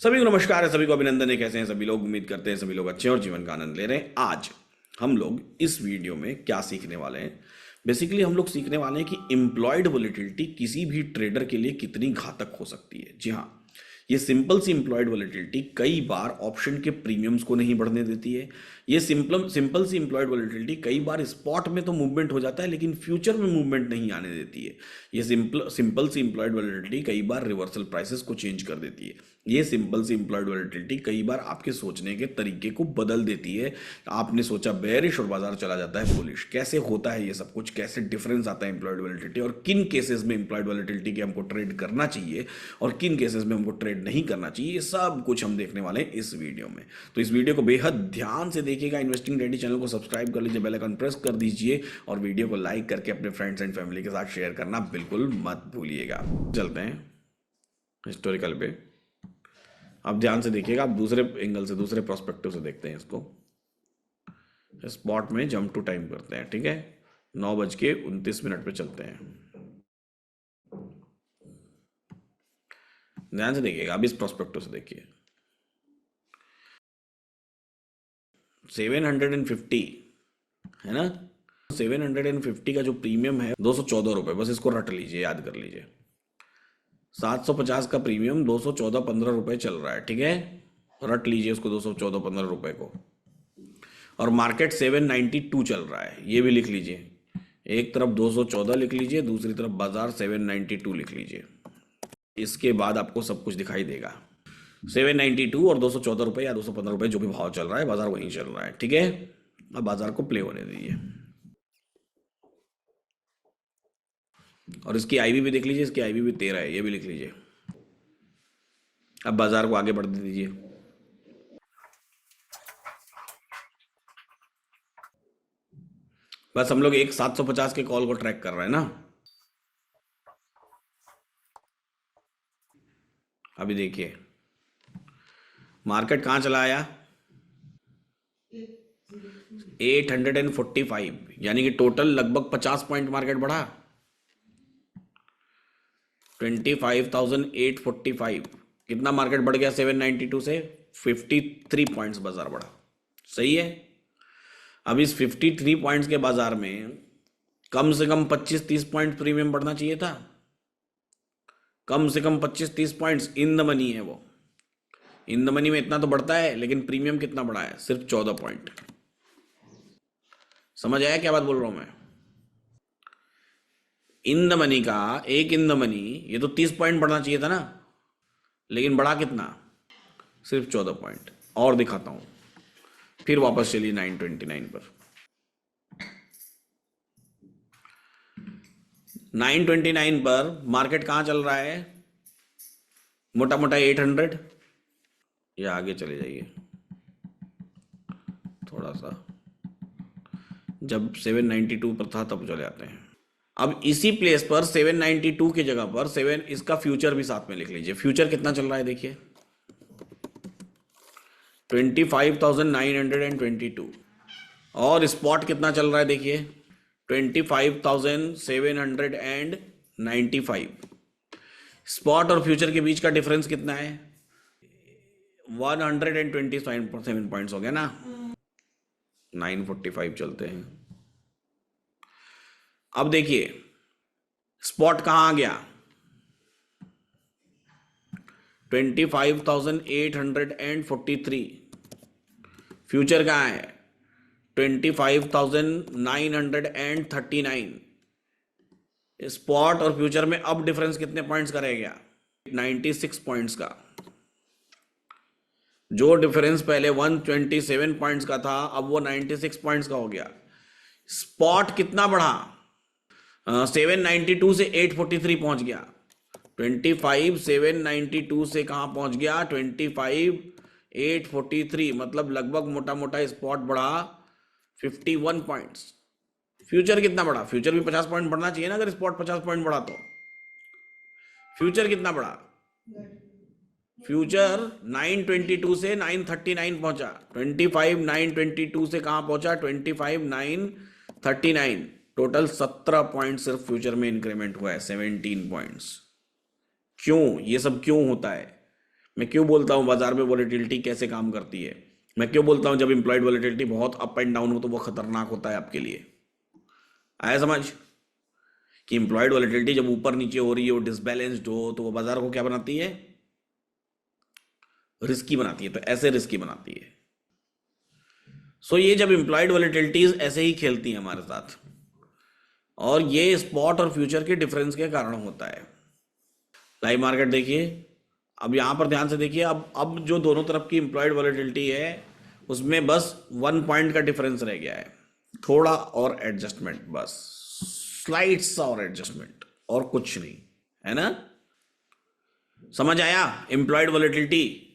सभी को नमस्कार है, सभी को अभिनंदन है। कैसे हैं सभी लोग? उम्मीद करते हैं सभी लोग अच्छे हैं और जीवन का आनंद ले रहे हैं। आज हम लोग इस वीडियो में क्या सीखने वाले हैं? बेसिकली हम लोग सीखने वाले हैं कि एम्प्लॉयड वोलेटिलिटी किसी भी ट्रेडर के लिए कितनी घातक हो सकती है। जी हाँ, ये सिंपल सी एम्प्लॉयड वोलेटिलिटी कई बार ऑप्शन के प्रीमियम्स को नहीं बढ़ने देती है। ये सिंपल सिंपल सी एम्प्लॉयड वोलेटिलिटी कई बार स्पॉट में तो मूवमेंट हो जाता है लेकिन फ्यूचर में मूवमेंट नहीं आने देती है। ये सिंपल सी एम्प्लॉयड वोलेटिलिटी कई बार रिवर्सल प्राइसेस को चेंज कर देती है। ये सिंपल सी एम्प्लॉयड वोलेटिलिटी कई बार आपके सोचने के तरीके को बदल देती है। आपने सोचा बेयरिश और बाजार चला जाता है बुलिश। कैसे होता है ये सब कुछ? कैसे डिफरेंस आता है एम्प्लॉयड वोलेटिलिटी और किन केसेस में एम्प्लॉयड वोलेटिलिटी के हमको ट्रेड करना चाहिए और किन केसेस में हमको ट्रेड नहीं करना चाहिए, ये सब कुछ हम देखने वाले हैं इस वीडियो में। तो इस वीडियो को बेहद ध्यान से देखिएगा। इन्वेस्टिंग रेडी चैनल को सब्सक्राइब कर लीजिए, बेल आइकन प्रेस कर दीजिए और वीडियो को लाइक करके अपने फ्रेंड्स एंड फैमिली के साथ शेयर करना बिल्कुल मत भूलिएगा। चलते हैं हिस्टोरिकल पे। आप ध्यान से देखिएगा, आप दूसरे एंगल से, दूसरे प्रोस्पेक्टिव से देखते हैं इसको। स्पॉट में जंप टू टाइम करते हैं, ठीक है। 9:29 पे चलते हैं। ध्यान से देखिएगा, अब इस प्रोस्पेक्टिव से देखिए। 750 है ना। 750 का जो प्रीमियम है 214 रुपये, बस इसको रट लीजिए, याद कर लीजिए। 750 का प्रीमियम 214-15 रुपये चल रहा है, ठीक है। रट लीजिए उसको, 214-15 रुपये को। और मार्केट 792 चल रहा है, ये भी लिख लीजिए। एक तरफ 214 लिख लीजिए, दूसरी तरफ बाजार 792 लिख लीजिए। इसके बाद आपको सब कुछ दिखाई देगा। 792 और 214 रुपये या 215 रुपये, जो भी भाव चल रहा है, बाजार वहीं चल रहा है, ठीक है। अब बाजार को प्ले होने दीजिए और इसकी आईवी भी देख लीजिए। इसकी आईवी भी 13 है, ये भी लिख लीजिए। अब बाजार को आगे बढ़ने दीजिए। बस हम लोग एक 750 के कॉल को ट्रैक कर रहे हैं ना। अभी देखिए मार्केट कहाँ चला आया, 845, यानी कि टोटल लगभग 50 पॉइंट मार्केट बढ़ा। 25,845 कितना मार्केट बढ़ गया 792 से? 53 पॉइंट्स बाजार बढ़ा। सही है। अब इस 53 पॉइंट्स के बाजार में कम से कम 25-30 पॉइंट प्रीमियम बढ़ना चाहिए था। कम से कम 25-30 पॉइंट्स इन द मनी है। वो इन द मनी में इतना तो बढ़ता है, लेकिन प्रीमियम कितना बढ़ा है? सिर्फ 14 पॉइंट। समझ आया क्या बात बोल रहा हूं मैं? इन द मनी का एक इन द मनी, ये तो 30 पॉइंट बढ़ना चाहिए था ना, लेकिन बढ़ा कितना? सिर्फ 14 पॉइंट। और दिखाता हूं, फिर वापस चलिए 929 पर। 929 पर मार्केट कहां चल रहा है? मोटा मोटा 800, या आगे चले जाइए थोड़ा सा। जब 792 पर था तब चले आते हैं। अब इसी प्लेस पर 792 की जगह पर 7, इसका फ्यूचर भी साथ में लिख लीजिए। फ्यूचर कितना चल रहा है देखिए, 25,922। और स्पॉट कितना चल रहा है देखिए, 25,795। स्पॉट और फ्यूचर के बीच का डिफरेंस कितना है? 127 पॉइंट्स हो गया ना। 945 चलते हैं। अब देखिए स्पॉट कहां आ गया, 25,843। फ्यूचर कहां है? 25,939। स्पॉट और फ्यूचर में अब डिफरेंस कितने पॉइंट्स का रह गया? 96 पॉइंट्स का। जो डिफरेंस पहले 127 पॉइंट्स का था, अब वो 96 पॉइंट्स का हो गया। स्पॉट कितना बढ़ा? 792 से 843 पहुंच गया। 25,792 से कहां पहुंच गया? 25,843। मतलब लगभग मोटा मोटा स्पॉट बढ़ा 51 पॉइंट्स। फ्यूचर कितना बढ़ा? फ्यूचर भी 50 पॉइंट बढ़ना चाहिए ना, अगर स्पॉट 50 पॉइंट बढ़ा तो। फ्यूचर कितना बढ़ा? फ्यूचर 922 से 939 पहुंचा। 25,922 से कहां पहुंचा? 25,939। टोटल 17 पॉइंट सिर्फ फ्यूचर में इंक्रीमेंट हुआ है, 17 पॉइंट्स। क्यों? ये सब क्यों होता है? मैं क्यों बोलता हूँ बाजार में वॉलेटिलिटी कैसे काम करती है, मैं क्यों बोलता हूँ जब इम्प्लॉयड वॉलेटिलिटी बहुत अप एंड डाउन हो तो वो खतरनाक होता है आपके लिए। आया समझ कि इम्प्लॉयड वॉलेटिलिटी जब ऊपर नीचे हो रही हो, डिसबैलेंस्ड हो, तो वो बाजार को क्या बनाती है, रिस्की बनाती है। तो ऐसे रिस्की बनाती है। सो ये जब इम्प्लॉयड वॉलेटिलिटीज ऐसे ही खेलती हैं हमारे साथ, और ये स्पॉट और फ्यूचर के डिफरेंस के कारण होता है। लाइव मार्केट देखिए, अब यहां पर ध्यान से देखिए, अब जो दोनों तरफ की इम्प्लॉयड वॉलेटिलिटी है उसमें बस 1 पॉइंट का डिफरेंस रह गया है, थोड़ा और एडजस्टमेंट, बस स्लाइड सा और एडजस्टमेंट, और कुछ नहीं, है ना। समझ आया इम्प्लॉयड वॉलेटिलिटी।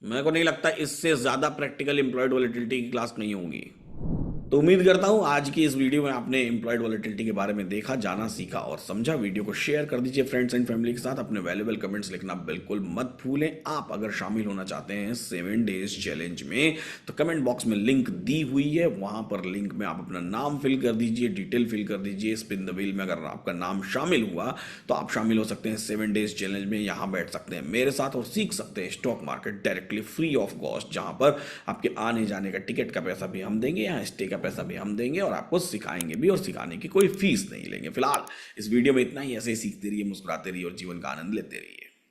मेरे को नहीं लगता इससे ज्यादा प्रैक्टिकल इम्प्लॉयड वॉलेटिलिटी की क्लास नहीं होंगी। तो उम्मीद करता हूं आज की इस वीडियो में आपने एम्प्लॉयड वॉलेटिलिटी के बारे में देखा, जाना, सीखा और समझा। वीडियो को शेयर कर दीजिए फ्रेंड्स एंड फैमिली के साथ। अपने वैल्यूएबल कमेंट्स लिखना बिल्कुल मत भूलें। आप अगर शामिल होना चाहते हैं 7 डेज चैलेंज में तो कमेंट बॉक्स में लिंक दी हुई है, वहां पर लिंक में आप अपना नाम फिल कर दीजिए, डिटेल फिल कर दीजिए। स्पिन द व्हील में अगर आपका नाम शामिल हुआ तो आप शामिल हो सकते हैं 7 डेज चैलेंज में। यहाँ बैठ सकते हैं मेरे साथ और सीख सकते हैं stock market directly free of cost, जहां पर आपके आने जाने का टिकट का पैसा भी हम देंगे, यहाँ स्टे का पैसा भी हम देंगे और आपको सिखाएंगे भी, और सिखाने की कोई फीस नहीं लेंगे। फिलहाल इस वीडियो में इतना ही। ऐसे ही सीखते रहिए, मुस्कुराते रहिए और जीवन का आनंद लेते रहिए।